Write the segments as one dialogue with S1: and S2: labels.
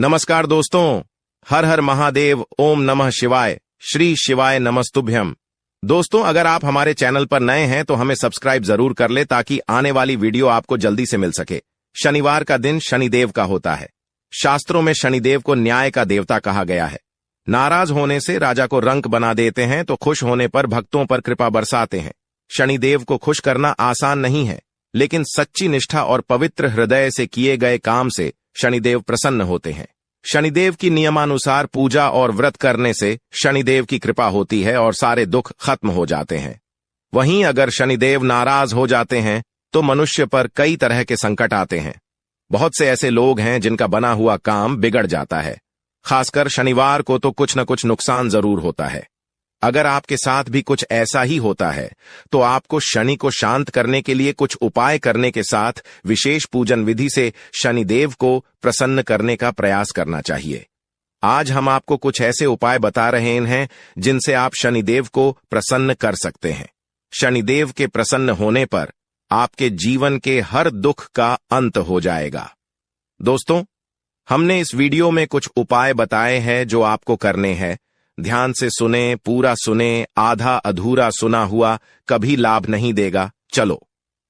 S1: नमस्कार दोस्तों, हर हर महादेव, ओम नमः शिवाय, श्री शिवाय नमस्तुभ्यम। दोस्तों, अगर आप हमारे चैनल पर नए हैं तो हमें सब्सक्राइब जरूर कर ले ताकि आने वाली वीडियो आपको जल्दी से मिल सके। शनिवार का दिन शनिदेव का होता है। शास्त्रों में शनिदेव को न्याय का देवता कहा गया है। नाराज होने से राजा को रंक बना देते हैं तो खुश होने पर भक्तों पर कृपा बरसाते हैं। शनिदेव को खुश करना आसान नहीं है, लेकिन सच्ची निष्ठा और पवित्र हृदय से किए गए काम से शनिदेव प्रसन्न होते हैं। शनिदेव की नियमानुसार पूजा और व्रत करने से शनिदेव की कृपा होती है और सारे दुख खत्म हो जाते हैं। वहीं अगर शनिदेव नाराज हो जाते हैं तो मनुष्य पर कई तरह के संकट आते हैं। बहुत से ऐसे लोग हैं जिनका बना हुआ काम बिगड़ जाता है। खासकर शनिवार को तो कुछ न कुछ नुकसान जरूर होता है। अगर आपके साथ भी कुछ ऐसा ही होता है तो आपको शनि को शांत करने के लिए कुछ उपाय करने के साथ विशेष पूजन विधि से शनिदेव को प्रसन्न करने का प्रयास करना चाहिए। आज हम आपको कुछ ऐसे उपाय बता रहे हैं जिनसे आप शनिदेव को प्रसन्न कर सकते हैं। शनिदेव के प्रसन्न होने पर आपके जीवन के हर दुख का अंत हो जाएगा। दोस्तों, हमने इस वीडियो में कुछ उपाय बताए हैं जो आपको करने हैं। ध्यान से सुने, पूरा सुने, आधा अधूरा सुना हुआ कभी लाभ नहीं देगा। चलो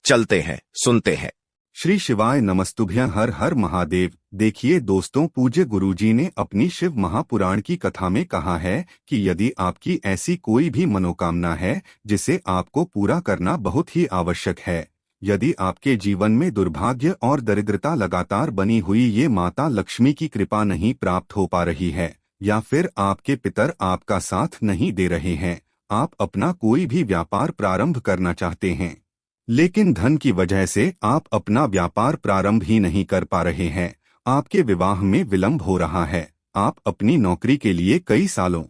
S1: चलते हैं, सुनते हैं।
S2: श्री शिवाय नमस्तुभ्यं, हर हर महादेव। देखिए दोस्तों, पूज्य गुरुजी ने अपनी शिव महापुराण की कथा में कहा है कि यदि आपकी ऐसी कोई भी मनोकामना है जिसे आपको पूरा करना बहुत ही आवश्यक है, यदि आपके जीवन में दुर्भाग्य और दरिद्रता लगातार बनी हुई, ये माता लक्ष्मी की कृपा नहीं प्राप्त हो पा रही है, या फिर आपके पितर आपका साथ नहीं दे रहे हैं, आप अपना कोई भी व्यापार प्रारंभ करना चाहते हैं लेकिन धन की वजह से आप अपना व्यापार प्रारंभ ही नहीं कर पा रहे हैं, आपके विवाह में विलंब हो रहा है, आप अपनी नौकरी के लिए कई सालों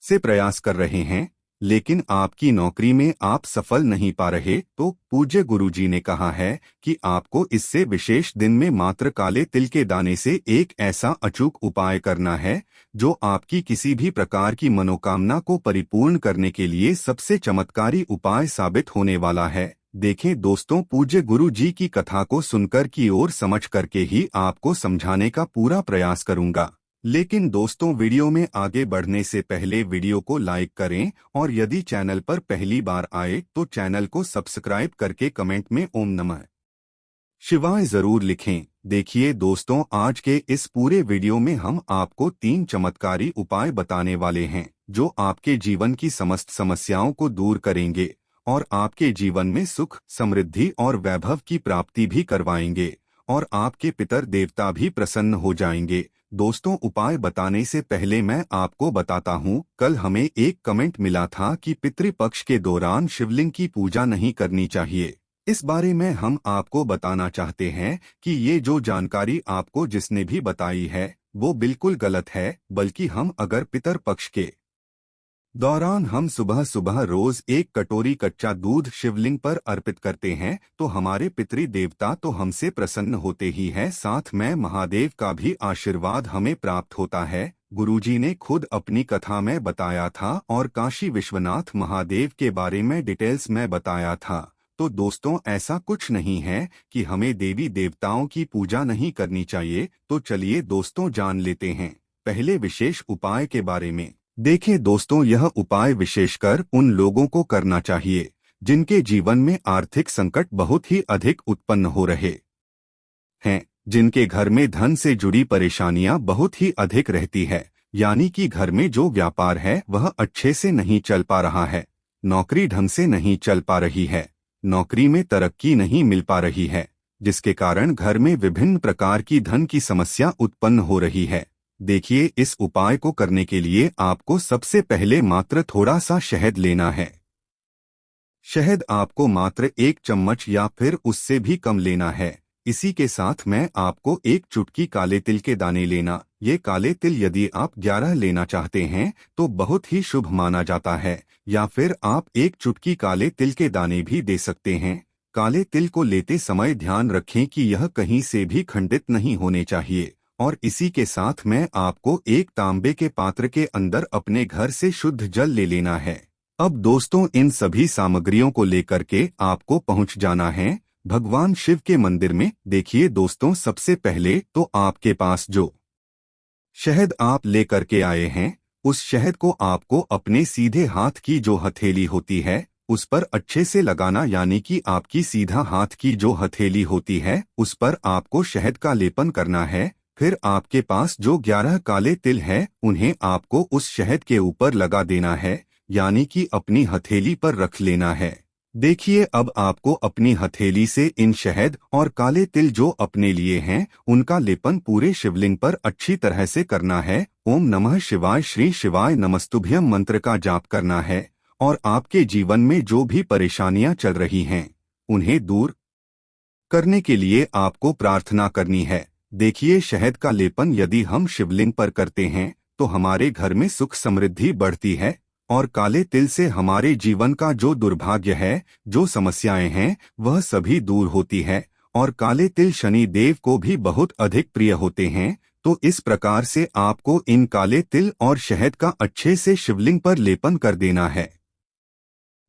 S2: से प्रयास कर रहे हैं लेकिन आपकी नौकरी में आप सफल नहीं पा रहे, तो पूज्य गुरुजी ने कहा है कि आपको इससे विशेष दिन में मात्र काले तिल के दाने से एक ऐसा अचूक उपाय करना है जो आपकी किसी भी प्रकार की मनोकामना को परिपूर्ण करने के लिए सबसे चमत्कारी उपाय साबित होने वाला है। देखें दोस्तों, पूज्य गुरुजी की कथा को सुनकर की ओर समझ करके ही आपको समझाने का पूरा प्रयास करूंगा। लेकिन दोस्तों, वीडियो में आगे बढ़ने से पहले वीडियो को लाइक करें और यदि चैनल पर पहली बार आए तो चैनल को सब्सक्राइब करके कमेंट में ओम नमः शिवाय जरूर लिखें। देखिए दोस्तों, आज के इस पूरे वीडियो में हम आपको 3 चमत्कारी उपाय बताने वाले हैं जो आपके जीवन की समस्त समस्याओं को दूर करेंगे और आपके जीवन में सुख, समृद्धि और वैभव की प्राप्ति भी करवाएंगे और आपके पितर देवता भी प्रसन्न हो जाएंगे। दोस्तों, उपाय बताने से पहले मैं आपको बताता हूं, कल हमें एक कमेंट मिला था कि पितृपक्ष के दौरान शिवलिंग की पूजा नहीं करनी चाहिए। इस बारे में हम आपको बताना चाहते हैं कि ये जो जानकारी आपको जिसने भी बताई है वो बिल्कुल गलत है, बल्कि हम अगर पितरपक्ष के दौरान हम सुबह सुबह रोज 1 कटोरी कच्चा दूध शिवलिंग पर अर्पित करते हैं तो हमारे पितृ देवता तो हमसे प्रसन्न होते ही हैं, साथ में महादेव का भी आशीर्वाद हमें प्राप्त होता है। गुरुजी ने खुद अपनी कथा में बताया था और काशी विश्वनाथ महादेव के बारे में डिटेल्स में बताया था। तो दोस्तों, ऐसा कुछ नहीं है कि हमें देवी देवताओं की पूजा नहीं करनी चाहिए। तो चलिए दोस्तों, जान लेते हैं पहले विशेष उपाय के बारे में। देखें दोस्तों, यह उपाय विशेषकर उन लोगों को करना चाहिए जिनके जीवन में आर्थिक संकट बहुत ही अधिक उत्पन्न हो रहे हैं, जिनके घर में धन से जुड़ी परेशानियां बहुत ही अधिक रहती है, यानी कि घर में जो व्यापार है वह अच्छे से नहीं चल पा रहा है, नौकरी ढंग से नहीं चल पा रही है, नौकरी में तरक्की नहीं मिल पा रही है, जिसके कारण घर में विभिन्न प्रकार की धन की समस्या उत्पन्न हो रही है। देखिए, इस उपाय को करने के लिए आपको सबसे पहले मात्र थोड़ा सा शहद लेना है। शहद आपको मात्र 1 चम्मच या फिर उससे भी कम लेना है। इसी के साथ में आपको 1 चुटकी काले तिल के दाने लेना। ये काले तिल यदि आप 11 लेना चाहते हैं तो बहुत ही शुभ माना जाता है, या फिर आप 1 चुटकी काले तिल के दाने भी दे सकते हैं। काले तिल को लेते समय ध्यान रखें कि यह कहीं से भी खंडित नहीं होने चाहिए और इसी के साथ में आपको 1 तांबे के पात्र के अंदर अपने घर से शुद्ध जल ले लेना है। अब दोस्तों, इन सभी सामग्रियों को लेकर के आपको पहुंच जाना है भगवान शिव के मंदिर में। देखिए दोस्तों, सबसे पहले तो आपके पास जो शहद आप लेकर के आए हैं, उस शहद को आपको अपने सीधे हाथ की जो हथेली होती है उस पर अच्छे से लगाना, यानी कि आपकी सीधा हाथ की जो हथेली होती है उस पर आपको शहद का लेपन करना है। फिर आपके पास जो 11 काले तिल हैं उन्हें आपको उस शहद के ऊपर लगा देना है, यानी कि अपनी हथेली पर रख लेना है। देखिए अब आपको अपनी हथेली से इन शहद और काले तिल जो अपने लिए हैं उनका लेपन पूरे शिवलिंग पर अच्छी तरह से करना है। ओम नमः शिवाय श्री शिवाय नमस्तुभ्यम मंत्र का जाप करना है और आपके जीवन में जो भी परेशानियां चल रही हैं उन्हें दूर करने के लिए आपको प्रार्थना करनी है। देखिए शहद का लेपन यदि हम शिवलिंग पर करते हैं तो हमारे घर में सुख समृद्धि बढ़ती है और काले तिल से हमारे जीवन का जो दुर्भाग्य है, जो समस्याएं हैं वह सभी दूर होती है। और काले तिल शनि देव को भी बहुत अधिक प्रिय होते हैं। तो इस प्रकार से आपको इन काले तिल और शहद का अच्छे से शिवलिंग पर लेपन कर देना है।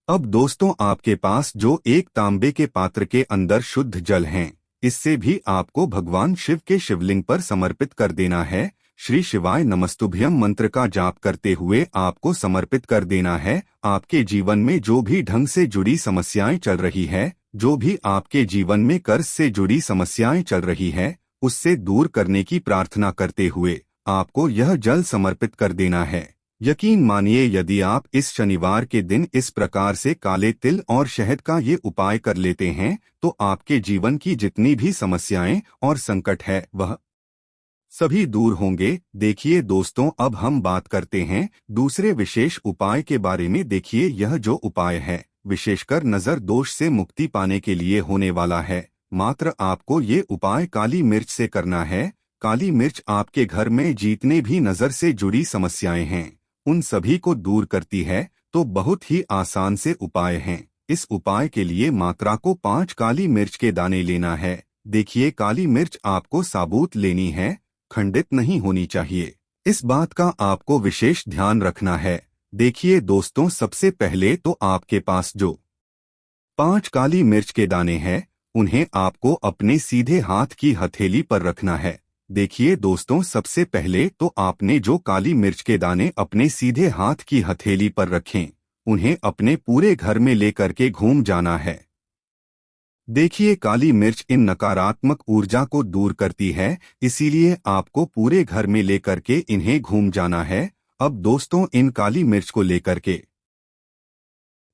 S2: अब दोस्तों आपके पास जो एक तांबे के पात्र के अंदर शुद्ध जल हैं, इससे भी आपको भगवान शिव के शिवलिंग पर समर्पित कर देना है। श्री शिवाय नमस्तुभ्यम मंत्र का जाप करते हुए आपको समर्पित कर देना है। आपके जीवन में जो भी ढंग से जुड़ी समस्याएं चल रही है, जो भी आपके जीवन में कर्ज से जुड़ी समस्याएं चल रही है, उससे दूर करने की प्रार्थना करते हुए आपको यह जल समर्पित कर देना है। यकीन मानिए यदि आप इस शनिवार के दिन इस प्रकार से काले तिल और शहद का ये उपाय कर लेते हैं तो आपके जीवन की जितनी भी समस्याएं और संकट है वह सभी दूर होंगे। देखिए दोस्तों अब हम बात करते हैं दूसरे विशेष उपाय के बारे में। देखिए यह जो उपाय है विशेषकर नजर दोष से मुक्ति पाने के लिए होने वाला है। मात्र आपको ये उपाय काली मिर्च से करना है। काली मिर्च आपके घर में जितने भी नजर से जुड़ी समस्याएं हैं उन सभी को दूर करती है। तो बहुत ही आसान से उपाय हैं। इस उपाय के लिए मात्रा को 5 काली मिर्च के दाने लेना है। देखिए काली मिर्च आपको साबुत लेनी है, खंडित नहीं होनी चाहिए। इस बात का आपको विशेष ध्यान रखना है। देखिए दोस्तों सबसे पहले तो आपके पास जो 5 काली मिर्च के दाने हैं उन्हें आपको अपने सीधे हाथ की हथेली पर रखना है। देखिए दोस्तों सबसे पहले तो आपने जो काली मिर्च के दाने अपने सीधे हाथ की हथेली पर रखें उन्हें अपने पूरे घर में लेकर के घूम जाना है। देखिए काली मिर्च इन नकारात्मक ऊर्जा को दूर करती है, इसीलिए आपको पूरे घर में लेकर के इन्हें घूम जाना है। अब दोस्तों इन काली मिर्च को लेकर के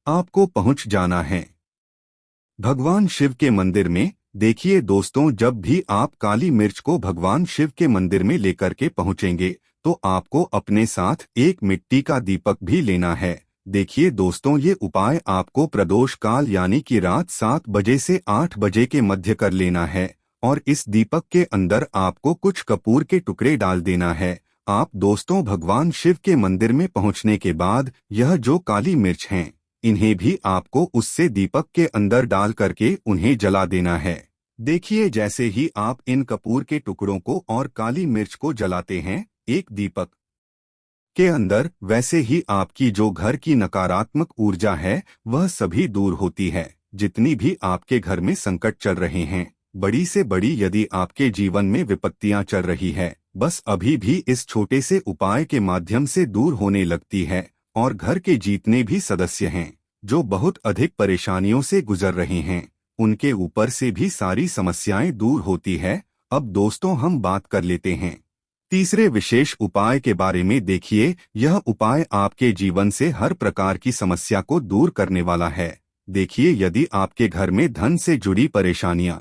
S2: आपको पहुंच जाना है भगवान शिव के मंदिर में। देखिए दोस्तों जब भी आप काली मिर्च को भगवान शिव के मंदिर में लेकर के पहुंचेंगे तो आपको अपने साथ एक मिट्टी का दीपक भी लेना है। देखिए दोस्तों ये उपाय आपको प्रदोष काल यानी कि रात 7 बजे से 8 बजे के मध्य कर लेना है और इस दीपक के अंदर आपको कुछ कपूर के टुकड़े डाल देना है। आप दोस्तों भगवान शिव के मंदिर में पहुंचने के बाद यह जो काली मिर्च हैं इन्हें भी आपको उससे दीपक के अंदर डाल करके उन्हें जला देना है। देखिए जैसे ही आप इन कपूर के टुकड़ों को और काली मिर्च को जलाते हैं एक दीपक के अंदर, वैसे ही आपकी जो घर की नकारात्मक ऊर्जा है वह सभी दूर होती है। जितनी भी आपके घर में संकट चल रहे हैं, बड़ी से बड़ी यदि आपके जीवन में विपत्तियां चल रही है, बस अभी भी इस छोटे से उपाय के माध्यम से दूर होने लगती है। और घर के जितने भी सदस्य हैं जो बहुत अधिक परेशानियों से गुजर रहे हैं उनके ऊपर से भी सारी समस्याएं दूर होती है। अब दोस्तों हम बात कर लेते हैं तीसरे विशेष उपाय के बारे में। देखिए यह उपाय आपके जीवन से हर प्रकार की समस्या को दूर करने वाला है। देखिए यदि आपके घर में धन से जुड़ी परेशानियां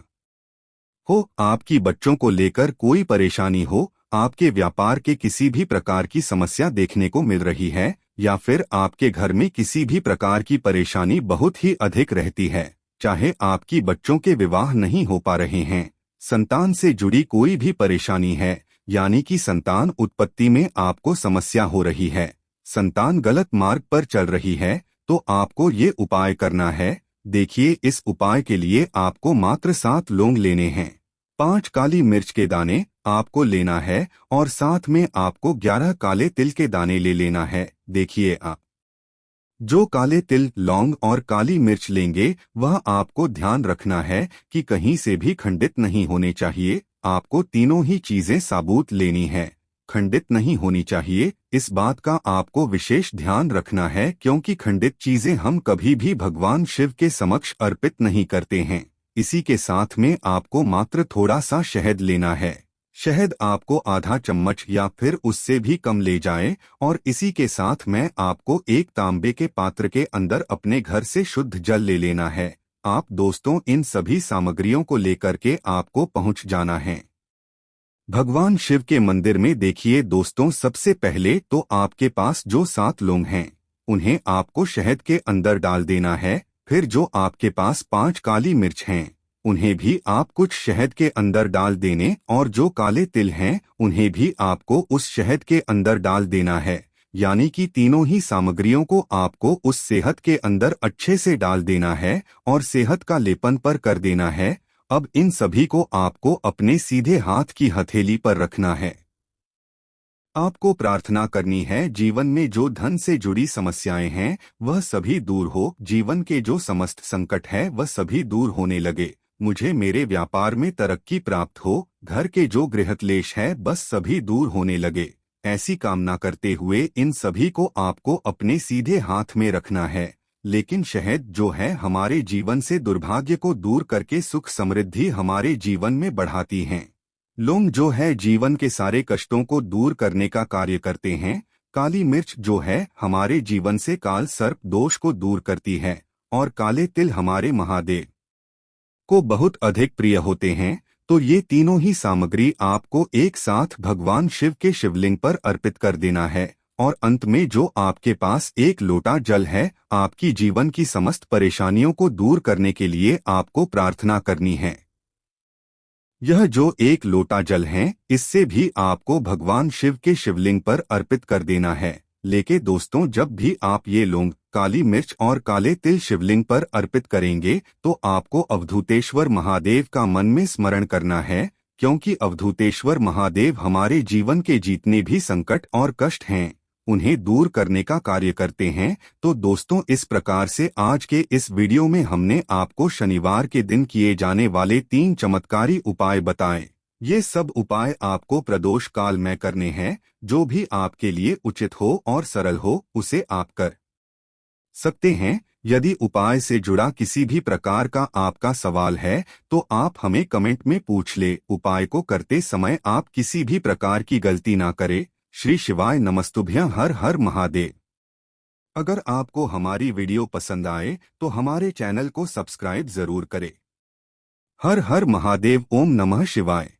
S2: हो, आपकी बच्चों को लेकर कोई परेशानी हो, आपके व्यापार के किसी भी प्रकार की समस्या देखने को मिल रही है या फिर आपके घर में किसी भी प्रकार की परेशानी बहुत ही अधिक रहती है, चाहे आपकी बच्चों के विवाह नहीं हो पा रहे हैं, संतान से जुड़ी कोई भी परेशानी है यानी कि संतान उत्पत्ति में आपको समस्या हो रही है, संतान गलत मार्ग पर चल रही है, तो आपको ये उपाय करना है। देखिए इस उपाय के लिए आपको मात्र 7 लौंग लेने हैं, 5 काली मिर्च के दाने आपको लेना है और साथ में आपको 11 काले तिल के दाने ले लेना है। देखिए आप जो काले तिल, लौंग और काली मिर्च लेंगे वह आपको ध्यान रखना है कि कहीं से भी खंडित नहीं होने चाहिए। आपको तीनों ही चीजें साबुत लेनी है। खंडित नहीं होनी चाहिए। इस बात का आपको विशेष ध्यान रखना है, क्योंकि खंडित चीजें हम कभी भी भगवान शिव के समक्ष अर्पित नहीं करते हैं। इसी के साथ में आपको मात्र थोड़ा सा शहद लेना है। शहद आपको आधा चम्मच या फिर उससे भी कम ले जाएं, और इसी के साथ में आपको एक तांबे के पात्र के अंदर अपने घर से शुद्ध जल ले लेना है। आप दोस्तों इन सभी सामग्रियों को लेकर के आपको पहुंच जाना है भगवान शिव के मंदिर में। देखिए दोस्तों, सबसे पहले तो आपके पास जो 7 लौंग हैं उन्हें आपको शहद के अंदर डाल देना है। फिर जो आपके पास 5 काली मिर्च हैं उन्हें भी आप कुछ शहद के अंदर डाल देने, और जो काले तिल हैं उन्हें भी आपको उस शहद के अंदर डाल देना है। यानी कि तीनों ही सामग्रियों को आपको उस सेहत के अंदर अच्छे से डाल देना है और सेहत का लेपन पर कर देना है। अब इन सभी को आपको अपने सीधे हाथ की हथेली पर रखना है। आपको प्रार्थना करनी है जीवन में जो धन से जुड़ी समस्याएं हैं वह सभी दूर हो, जीवन के जो समस्त संकट है वह सभी दूर होने लगे, मुझे मेरे व्यापार में तरक्की प्राप्त हो, घर के जो गृहक्लेश है बस सभी दूर होने लगे। ऐसी कामना करते हुए इन सभी को आपको अपने सीधे हाथ में रखना है। लेकिन शहद जो है हमारे जीवन से दुर्भाग्य को दूर करके सुख समृद्धि हमारे जीवन में बढ़ाती हैं। लौंग जो है जीवन के सारे कष्टों को दूर करने का कार्य करते हैं। काली मिर्च जो है हमारे जीवन से काल सर्प दोष को दूर करती है, और काले तिल हमारे महादेव को बहुत अधिक प्रिय होते हैं। तो ये तीनों ही सामग्री आपको एक साथ भगवान शिव के शिवलिंग पर अर्पित कर देना है, और अंत में जो आपके पास एक लोटा जल है आपकी जीवन की समस्त परेशानियों को दूर करने के लिए आपको प्रार्थना करनी है। यह जो एक लोटा जल है इससे भी आपको भगवान शिव के शिवलिंग पर अर्पित कर देना है। लेकिन दोस्तों, जब भी आप ये लौंग, काली मिर्च और काले तिल शिवलिंग पर अर्पित करेंगे तो आपको अवधूतेश्वर महादेव का मन में स्मरण करना है, क्योंकि अवधूतेश्वर महादेव हमारे जीवन के जितने भी संकट और कष्ट हैं उन्हें दूर करने का कार्य करते हैं। तो दोस्तों, इस प्रकार से आज के इस वीडियो में हमने आपको शनिवार के दिन किए जाने वाले 3 चमत्कारी उपाय बताए। ये सब उपाय आपको प्रदोष काल में करने हैं। जो भी आपके लिए उचित हो और सरल हो उसे आप कर सकते हैं। यदि उपाय से जुड़ा किसी भी प्रकार का आपका सवाल है तो आप हमें कमेंट में पूछ ले। उपाय को करते समय आप किसी भी प्रकार की गलती ना करें। श्री शिवाय नमस्तुभ्यं। हर हर महादेव। अगर आपको हमारी वीडियो पसंद आए तो हमारे चैनल को सब्सक्राइब जरूर करें। हर हर महादेव। ओम नमः शिवाय।